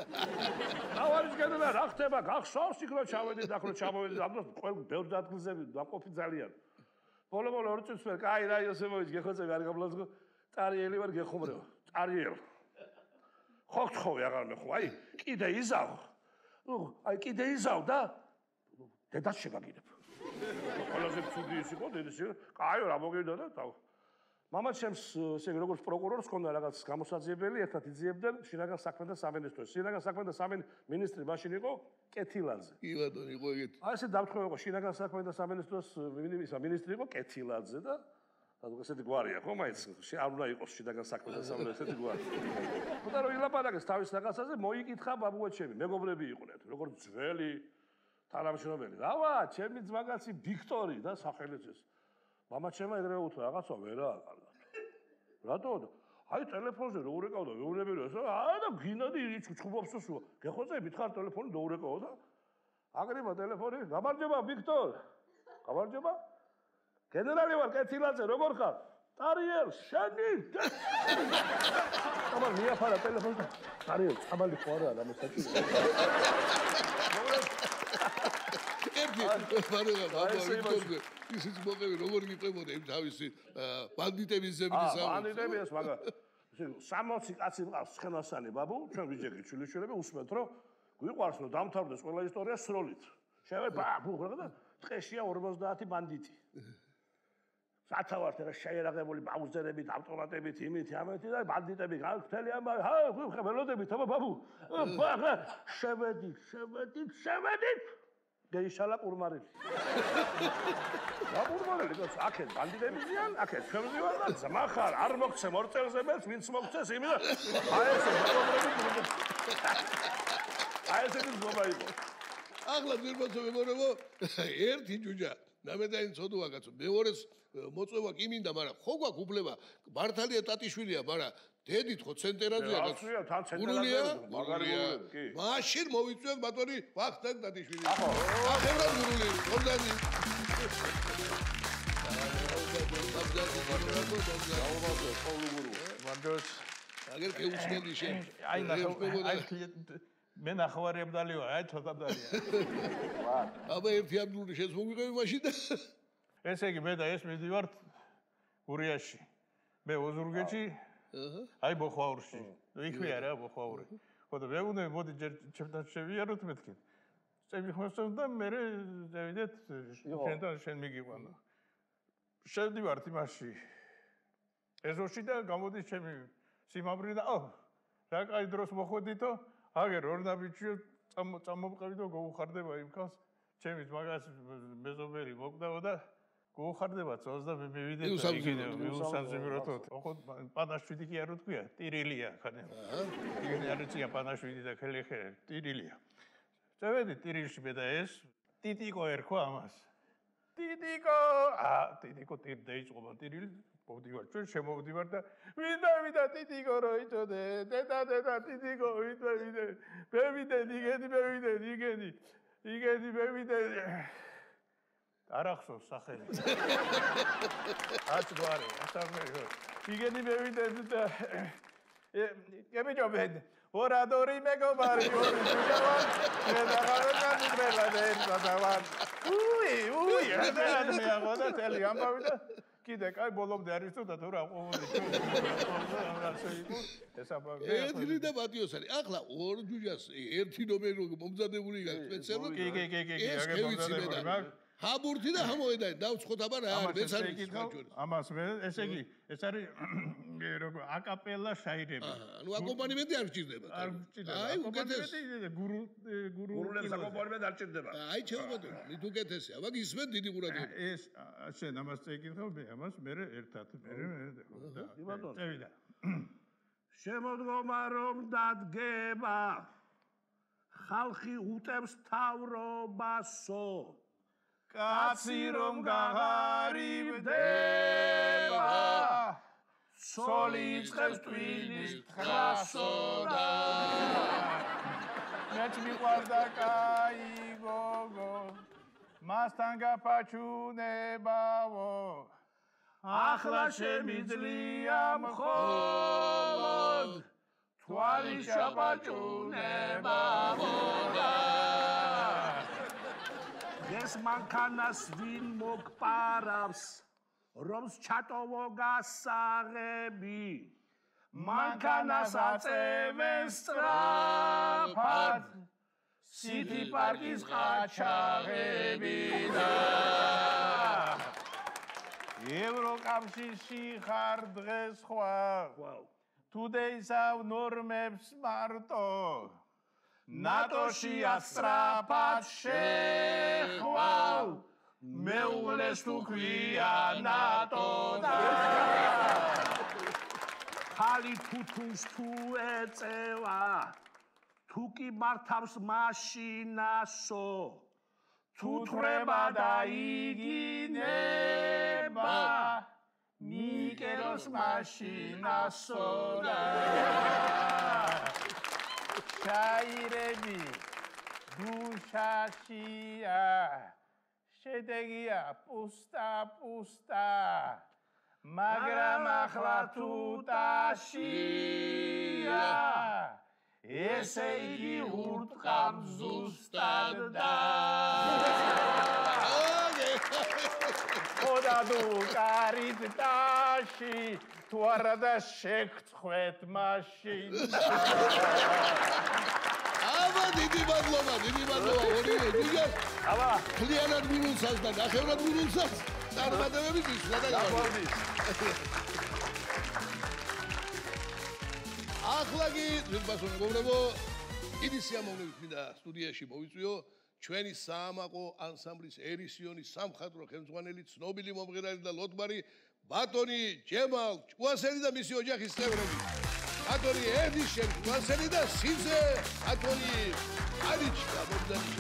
F: ტავარიშ კენელა რა ხდება გახსოვს იქ რომ ჩავედით აქ რომ ჩამოვედით ამ დროს ყველ ბევრ ადგილზე დაყოფი ძალიან ბოლო 2 წუთს ვერ კაი რა იოსებოვიჩ გეხოცები არ გამლანძღო ტარიელი ვარ გეხუმრეო ტარიელ ხოხხოვი აღარ მეხო აი კიდე იზავ აი კიდე იზავ და დედას შეგაგინებ ყველაზე ცუდი ის იყო დედის კაიო რა მოგივიდა და მამა ჩემს ესე როგორც პროკურორს ჰქონდა რაღაც გამოსაძიებელი ერთად იძიებდნენ შინაგან საქმეთა სამინისტროს შინაგან საქმეთა სამინისტრი მაშინ იყო კეთილაძე
A: კი ბატონო იყო ეგეთი
F: აი ესე დამთხევა იყო შინაგან საქმეთა სამინისტროს მინისტრი იყო კეთილაძე და ესეთი გვარია ხო მაინც არ უნდა იყოს შინაგან საქმეთა სამინისტრო ესეთი გვარი ხოდა რომ ილაპარაკეს თავის რაღაცაზე მოიკითხა ბაბუაჩემი მეგობრები იყვნენ როგორც ძველი თანამშრომელი რავა ჩემი ძმაკაცი ვიქტორი და სახელიც ეს მამა ჩემა ეგრე უთხრა რაღაცა ვერაა კარგად რატო აი ტელეფონზე რო ურეკავდა ვეუბნები რომ აა და გინადი ჩუჩხუბობს სულ გეხოცე მითხარ ტელეფონი და ურეკავ და აგრება ტელეფონი გამარჯობა ვიქტორ გამარჯობა გენერალი ვარ კეთილაძე როგორ ხარ ტარიელ შენი აბა მიაფარა ტელეფონი ტარიელ წამალი ხო არა და მოსაჭირო
A: ისიც მოგები როგორ გიწევოდა იმ თავისი ბანდიტების ზებდის
F: ბანდიტები ეს მაგა 60 კაცი მყავს ცხენოსანი ბაბუ ჩვენ ვიჯექი ჩილიშვილები უსმენთ რომ გვიყვარს რომ დამთავრდეს ყველა ისტორია სროლით შევე ბაბუ რა ტყეშია 50 ბანდიტი სათავართ რა შეერაღებული ბაუზერებით ავტომატებით იმით ამეთი და ბანდიტები განხთელი ამბავი ხა ველოდებით აბა ბაბუ ბაღა შევედით გეიშალა ყურმარილი რა ყურმარილი გას აქეთ ბანდიტები ზიან აქეთ ჩვენ ვიყავ და ძმა ხარ არ მოგცე მორწელზე მეც ვინც მოგცეს იმი და აი ესე მეგობრები აი ესე გზობა იყო
A: ახლა ძირბაცო მეგობრებო ერთი ჯუჯა ნამედაინ ცოდოა კაცო მეორეს მოწვევა კი მინდა მაგრამ ხო გვაქვს უფლება მართალია ტატიშვილია მაგრამ დედით ხო ცენტერაძეა კაცო
F: თან ცენტერაძეა მაგარია კი
A: მაშინ მოვიწვევ ბატონი ვახტანგ ტატიშვილი ახლა გურული გონდანი
C: ვარჯოს
A: აგერ კეუსმენი შენ
C: აი მე ნახევარიაბდალიო აი თოთაბდალია
A: აბა ერთი აბდული შენს მოგიღები მაშინ და
C: ესე იგი მე და ეს მიდივართ გურიაში მე ოზურგეთში აი ბოხვაურში იქვე არა ბოხვაური ხოდა მე უნდა მოდი ჯერ ჩემთან შევიაროთ მეთქი წები ხმასთან და მე დავიდეთ შენთან შენ მიგიყვანო შევდივართ იმაში ეზოში და გამოდის ჩემი სიმაბრი და რა კაი დროს მოხვედითო აგერ ორნაბიჩიო წამოვყევი და გოუხარდება იმ ხალხს ჩემი მაგას მეზობელი მოკდაო და გოუხარდება წელს და მე მივიდე მიუსამზიმროთო ხო პანაშვიდი კი არ ვთქვია ტირილია ხანე იგი არ იცია პანაშვიდი და ხელეხე ტირილია წავედი ტირილში მე და ეს ტიტიკო ერქვა ამას ტიტიკო დაიწყობა ტირილი მოვდივარ ჩვენ შემოვდივარ და ვიდა ტიტიკო რო იწოდე დედა ტიტიკო ვიდა იგედი არახსოვს სახელი აცგვარი აცამე იგედი მევიდე და გებიჯობენ
E: ორადორი მეგობარი ორი ჯუჯავარ შედაღავენ მიგრელადენ სადავარ უი რა მეაღოდა თელი ამბავი და კიდე კაი ბოლომდე არის თუ და თუ რა ყოველი რა შეიძლება ეს ამბავი
A: ერთი და პატიოსანი ახლა ორ ჯუჯას ერთი ნომერი მომზადებული გაქვს სპეციალურად ეს ქევიცი მე ჰაბურთი და ჰამოედანი დავცხოთ აბა რა არის მეც არის გაჩვენე
E: ამას მე ესე იგი ეს არის როგორ აკაპელა შაირება
A: ანუ აკომპანიმენტი არ გჭირდება
E: არ გჭირდება
A: აი უკეთესი
F: გურულებს აკომპანიმენტი არ გჭირდება
A: აი ჩემო მით უკეთესია მაგ ისმენ დიდი ყურადღება
E: ეს შენ ამას წეკითხავ მე ამას მე ერთად მე წევიდა
F: შემოდგომა რომ დადგება ხალხი უტევს თავრობასო
E: კაცი რომ გაღარიბდება სოლი იწყებს ტვინის თხრასო და მეც მიყვარდა კაი გოგო მასთან გაფაჩუნებავო ახლა შემიძლია მხოლოდ თვალი შაპაჭუნებავო ეს მანქანას ვინ მოგპარავს რომს ჩატოვო გასაღები მანქანას აწევენ სწრაფად სიტი პარკის ყაჩაღები და ევროკავშირში ხარ დღეს ხვალ თუ დაისავ ნორმებს მარტო ნატოში ასტრაფად შეხვალ მეუღლეს თუ ქვია ნატო და ხალი თუთუნს თუ ეწევა თუ კი მართავს მაშინასო თუ თრება და იგინება მიკეროს მაშინასო და შაირები დუშაშია შედეგია პუსტა მაგრამ ახლა თუ ტაშია ესე იგი ურტყამ ზუსტად და ხოდა თუ კარით ტაში თუ არა და შეგწხვეთ მაშინ
A: აბა დიდი მადლობა ორივე ჯუჯას
F: აბა
A: კლიანად გულუნსას და ნახევრად გულუნსას წარმატებები მისვლა და
F: გამოდის
A: ახლა კი ძვირფასო მეგობრებო დიდი სიამოვნებით მინდა სტუდიაში მოვიწვიო ჩვენი საამაყო ანსამბლის ერისიონის სამხატვრო ხელმძღვანელი ცნობილი მომღერალი და ლოტბარი ბატონი ჯემალ ჭუასელი და მისი ოჯახის წევრები ბატონი ედიშენ ჭუასელი და სიძე ბატონი არიჩი გამოგდანი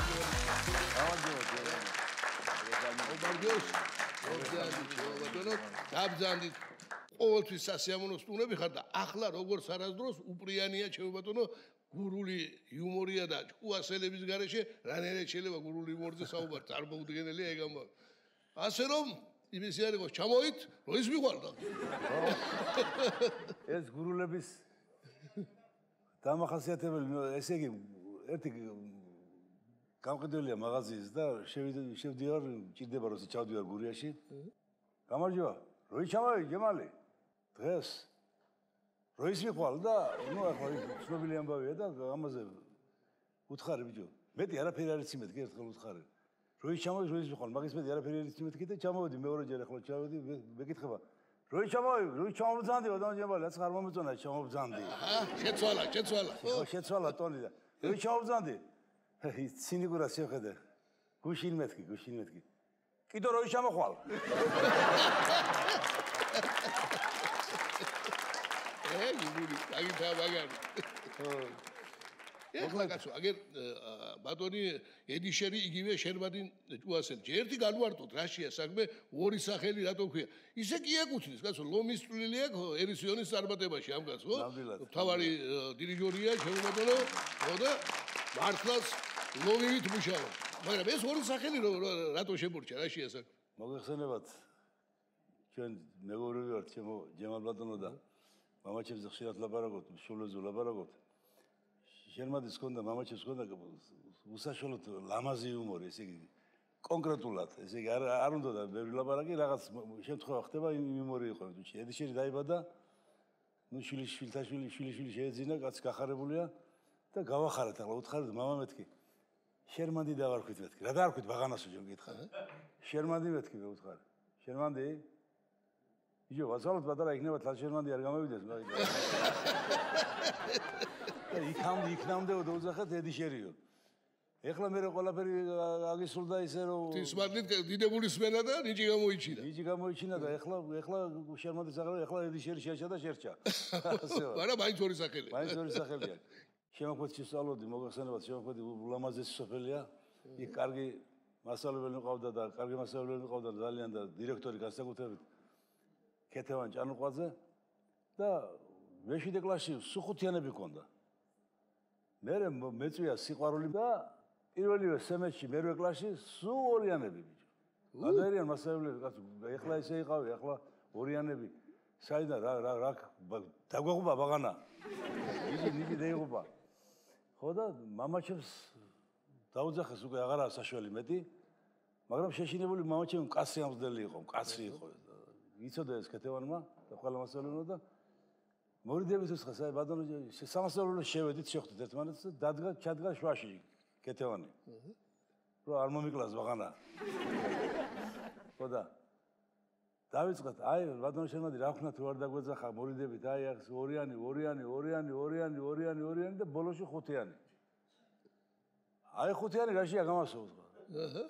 A: შეგეუბნებით ყოველთვის სასიამოვნო სტუმრები ხარ და ახლა როგორც არასდროს უპრიანია ჩემო ბატონო გურული იუმორია და ჭუასელების გარეშე რანაირად შეიძლება გურული იუმორზე საუბარი წარმოუდგენელია ეგ ამბავი ასე რომ იმისი არ იყოს ჩამოვით რო ის მიყვარდა
G: ეს გურულების დამახასიათებელი ესე იგი ერთი გამყიდველია მაღაზიის და შევდივარ ჭირდება როცა ჩავდივარ გურიაში გამარჯობა როი ჩამოვი ჯემალი დღეს როის მიყვალ და ნუ ახლა ცნობილი ამბავია და ამაზე უთხარი ბიჭო მეტი არაფერი არ იცი მეთქი ერთხელ უთხარი როის ჩამოვი როის მიყვალ მაგის მეტი არაფერი არ იცი მეთქი და ჩამოვედი მეორეჯერ ახლა ჩავედი მეკითხება როი ჩამოვბძანდი ბატონო ჯემალი რაც არ მომეწონა ჩამოვბძანდი
A: შეცვალა
G: ხო შეცვალა ტონი და როი ჩამოვბძანდი ცინიკურად შევხედე გუშინ მეთქი კიდო როი ჩამოხვალ
A: გული აგითა მაგარი ეხლა კაცო აგერ ბატონი ედიშერი იგივე შერბადინ ჭუასელი ერთი განვარტოთ რაშია საქმე ორი სახელი რატო ქვია ისე კი ეკუთვნის კაცო ლომის წვლილი აქვს ერისიონის წარმატებაში ამ კაცო თავარი დირიჟორია ჩემო ბატონო და მართლაც ლომივით მუშაობს მაგრამ ეს ორი სახელი რატო შემორჩა რაშია საქმე
G: მოგეხსენებათ ჩვენ მეგობრები ვართ ჩემო ჯემალ ბატონო და მამაჩემზე ხშირად ლაპარაკობთ, შულეზე ლაპარაკობთ. შერმადის ჰქონდა, მამაჩემს ჰქონდა უსაშუალოდ ლამაზი იუმორი, ესე იგი კონკრეტულად, ესე იგი არ უნდა და ბევრი ლაპარაკი, რაღაც შემთხვევა ხდება, იუმორი იყო. ედიშერი დაიბადა, ნუ შვილიშვილი შეეძინა, კაცი გახარებულია და გავახარეთ, ახლა უთხარით მამა მეთქი. შერმანდი დავარქვით მეთქი. რა დავარქვით ბაღანასო ჯერ გითხარ. შერმანდი მეთქი მე უთხარი. შერმანდი? იო, ვასალოთ პატარა იქნება თალ შერმანდი არ გამოვიდეს, მაგრამ იქნამდე დაუძახეთ ედიშერიო. ეხლა მე ყველაფერი აგისულდა ისე რომ
A: თისმარლით დიდებული სმენა და ნიჭი გამოიჩინა.
G: ნიჭი გამოიჩინა და ეხლა შერმანდის აღარა ეხლა ედიშერი შეერჩა და შერჩა. ასევა.
A: მაგრამ მაინც ორი სახელია.
G: მაინც ორი სახელია. შემოქმედი სწავლობდი, მოგახსენებათ, შემოქმედი ულამაზესი სოფელია. იქ კარგი მასწავლებელი მყავდა და კარგი მასწავლებელი მყავდა ძალიან და დირექტორი განსაკუთრებით ქეთევან ჭანუყვაძე და მეშვიდე კლასში სუხუთიანები ჰქონდა. მე მეწვია სიყვარული და პირველივე სემესტრში მერვე კლასში სულ ორიანები ბიჭო. გადაერიან მასწავლებლები, კაცო, ეხლა ისე იყავი, ეხლა ორიანები. საიდან რა დაგვეღობა ბაღანა. ნიჭი დაიღობა. ხო და მამაჩემს დაუძახეს უკვე აღარაა საშველი მეტი, მაგრამ შეშინებული მამაჩემ მკაცრი ამბზდელი იყო, მკაცრი იყო. იცოდა ეს ქეთევანმა და ყველა მასწავლებელმა და მორიდებით უსხა საერთოდ ბატონო სამასწავლებლო შევედით შეხვდით ერთმანეთს და ჩადგა შვაში ქეთევანი. რო არ მომიკლას ბაღანა. ხო და დავიწყეთ, აი ბატონო შენმადი რა ვქნათ რო არ დაგვეძახა მორიდებით, აი ახ ორიანი და ბოლოში ხუთიანი. აი ხუთიანი რაშია გამასწავლეთ ხო? აჰა.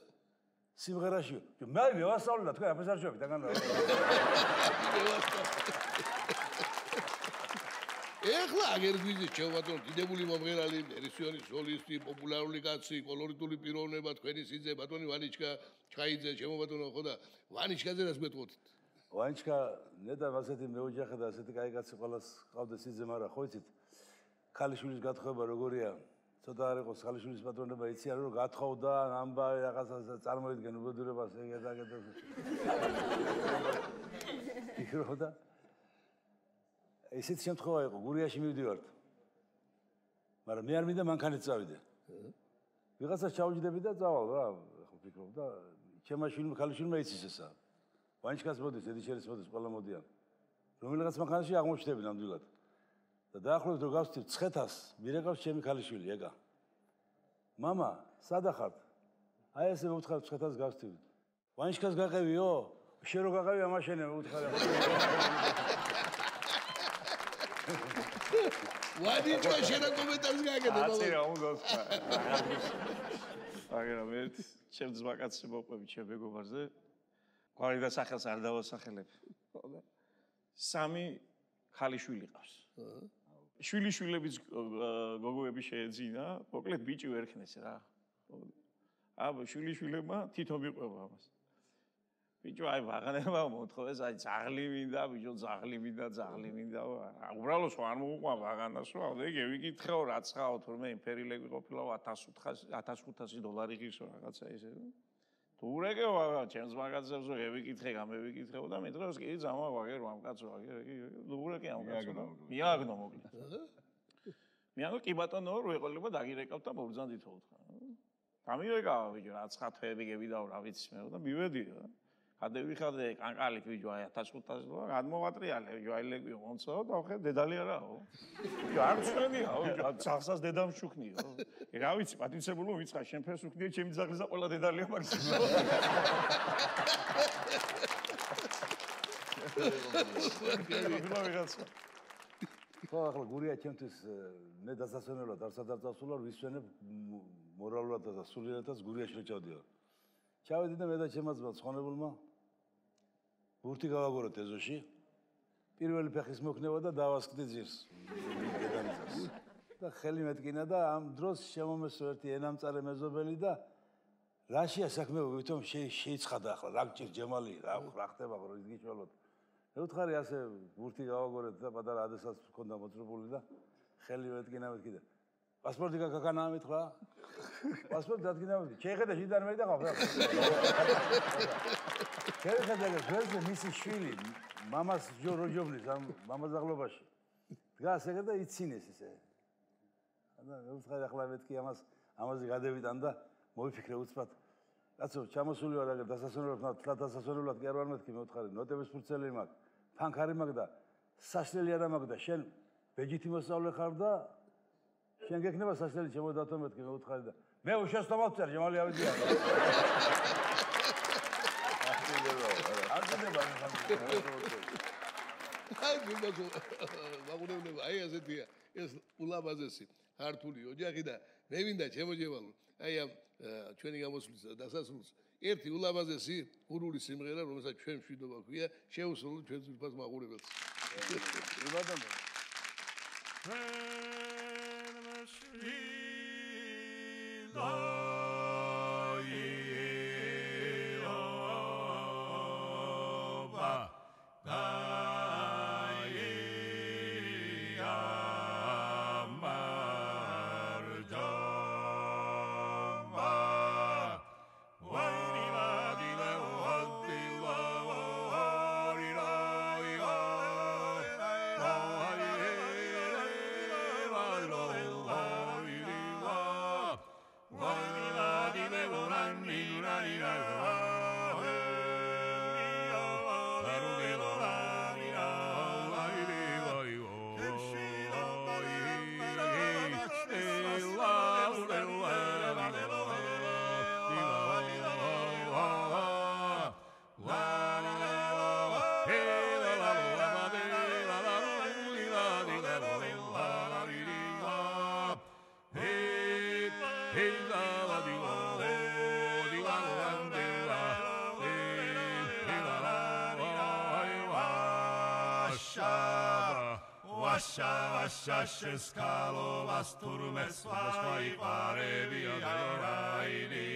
G: სიმღერაში. მე ვასწავლე და თქვენ აფესარშობთ აგან რა.
A: ეხლა აგერ გვიზის ჩემბატონ დიდებული მომღერალი, რეჟისორი, სოლისტი, პოპულარული კაცი, კოლორიტული პიროვნება, თქვენი სიძე ბატონი ვანიჩკა, ჩხაიძე, ჩემბატონო ხო და ვანიჩკაზე რას მეტყოდით?
G: ვანიჩკა ნედავ ასეთი მეოჯახე და ასეთი კაი კაცი ყველას ყავდა სიძე, მაგრამ ხო იცით ქალიშვილის გათხოვება როგორია? ცოტა არ იყოს ქალიშვილის პატრონება, იციან რომ გათხოვდა, ამბავი რაღაცა წარმოიდგენ უბედურებას ეგ და ეგ და იქ და ესეთი შემთხვევა იყო, გურიაში მივდივართ. მაგრამ მე არ მინდა მანქანით წავიდე. ვიღაცას ჩავჯდები და წავალ რა, ხო ფიქრობ და ჩემმა შვილმა ქალიშვილმა იცის ესა. ვანიჩკას მოდის, ედიშერის მოდის, ყველა მოდიან. რომელიღაც მანქანაში აღმოჩნდები ნამდვილად. და დაახლოებით რომ გავსწრებ ცხეთას, მირეკავს ჩემი ქალიშვილი ეგა. მამა, სადა ხართ? აი ესე მოვთხარ ცხეთას გავსწრებ. ვანიჩკას გაყევიო? შენ რო გაყევი ამაშენე მოვთხარ.
A: ვანიჩკა შენ კომენტარს გააკეთე ბაბა.
E: აცი რა უნდა თქვა. აგერა მე ჩემ ძმაკაცს მოყვები ჩემ მეგობარზე. გვარი და სახელს არ დავასახელებ. სამი ხალიშვილი ყავს. შვილიშვილების გოგოები შეეძინა, მოკლედ ბიჭი ვერხნეს რა. აბა შვილიშვილებმა თვითონ მიყვება ამას. ბიჭო აი ვაღანება მოთხოვეს, აი ძაღლი მინდა, ბიჭო ძაღლი მინდა. უბრალოდ არ მოუყვა ვაღანას რა, და ეგ ვიკითხეო რა ცხაო თურმე იმპერილები ყოფილა $1500 ღირსო რაღაცა ისე. თუ რეგეო ჩემს მაგაზებს რო ევიკითხე, გამევიკითხეო და მე დროს კი ძამა ვაგერ ვამკაცო ვაგერ, ლურეკი ამკაცო და მიაგნო მოკლედ. მიაგნო კი ბატონო რო ეყოლება დაგირეკავ და მოვძანდითო უთხრა. გამირეკავა ბიჭო რა ცხათები გებიდაო რა ვიცი მე და მივედი რა. გადევიხადე კანკალით ბიჭო აი $1500 გადმოვატრიალე ბიჭო აი ლეგვი მომცაო და ხე დედალი არაო. ბიჭო არ წვენია ბიჭო ძაღლსაც დედამ შუქნიო. რა ვიცი პატიცებულო ვიცხა შენ ფერს უქნია ჩემი ძაღლისა ყველა დედალია მაგის.
G: ხო ახლა გურია ჩემთვის მე დასასვენებლად არც არ წასულა ვისვენებ მორალურად და სულიერთაც გურიაში რო ჩავდივარ. ჩავედი და მე და ჩემმა ძმა ცხონებულმა ბურთი გავაგოროთ ეზოში. პირველი ფეხის მოქნება და დავასკდი ძირს დედამიწას. და ხელი მეტკინა და ამ დროს შემომესო ერთი ენამწარე მეზობელი და რაშია საქმე ვითომ შეიცხადა ახლა რა გჭირ ჯემალი რა ხდება ხო ის გიშველოთ. მე ვთხარი ასე ბურთი გავაგორეთ და პატარა ადესაც მქონდა მოწრებული და ხელი მეტკინა და პასპორტი გაგანა მითხრა პასპორტი დადგინა შეხედა შიდან მე და ყავ შეხედა გზაზე მისი შვილი მამას როჯობნის ამ მამაზაღლობაში დგას ეგ და იცინეს ესე უცხარი ახლა მეთქი ამაზე გადევიდან და მოვიფიქრე უცბად. კაცო, ჩამოსული ვარ აგერ დასასვენებლად, თლა დასასვენებლად კი არ ვარ მეთქი, მე ვთხარი, ნოტების ფურცელი მაქვს, ფანქარი მაქვს და საშლელი არა მაქვს და შენ ბეჯითი მოსწავლე ხარ და შენ გექნება საშლელი ჩემო დათო მეთქი, მე ვთხარი და მე უშესტომად წერ, ჯემალი ავიდია.
A: აი გულბაზო მაგურებნება აი ასეთია ეს ულამაზესი ქართული ოჯახი და მე მინდა შემოჯევალო აი ამ ჩვენი გამოსვლის დასასრულს ერთი ულამაზესი გურული სიმღერა რომელსაც ჩვენ მშვიდობა ქვია შეუსრულოთ ჩვენ ძვირფას მაყურებელს
B: იბადამო
D: Sheskalo vas turmes vai parevi airainivo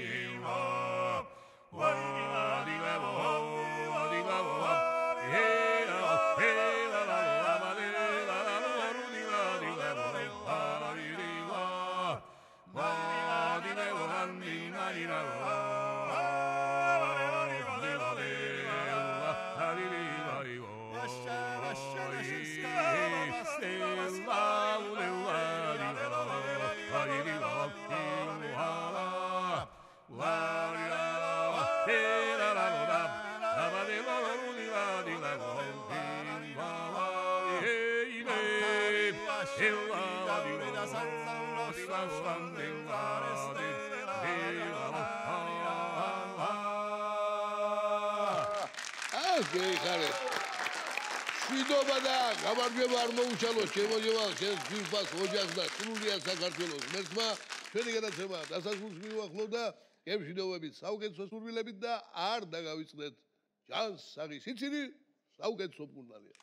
D: di
A: შვიდობა და გამარჯვება არ მოუჩალოს შემოჯევალ შენ ძვირფას ოჯახს და სრულიად საქართველოს მერცმა ჩვენი გადაცემა დასასრულს მივახლოვ და გემშვიდობებით საუკეთესო სურვილებით და არ დაგავიწყდეთ ჯანსაღი სიცილი საუკეთესო მკურნალია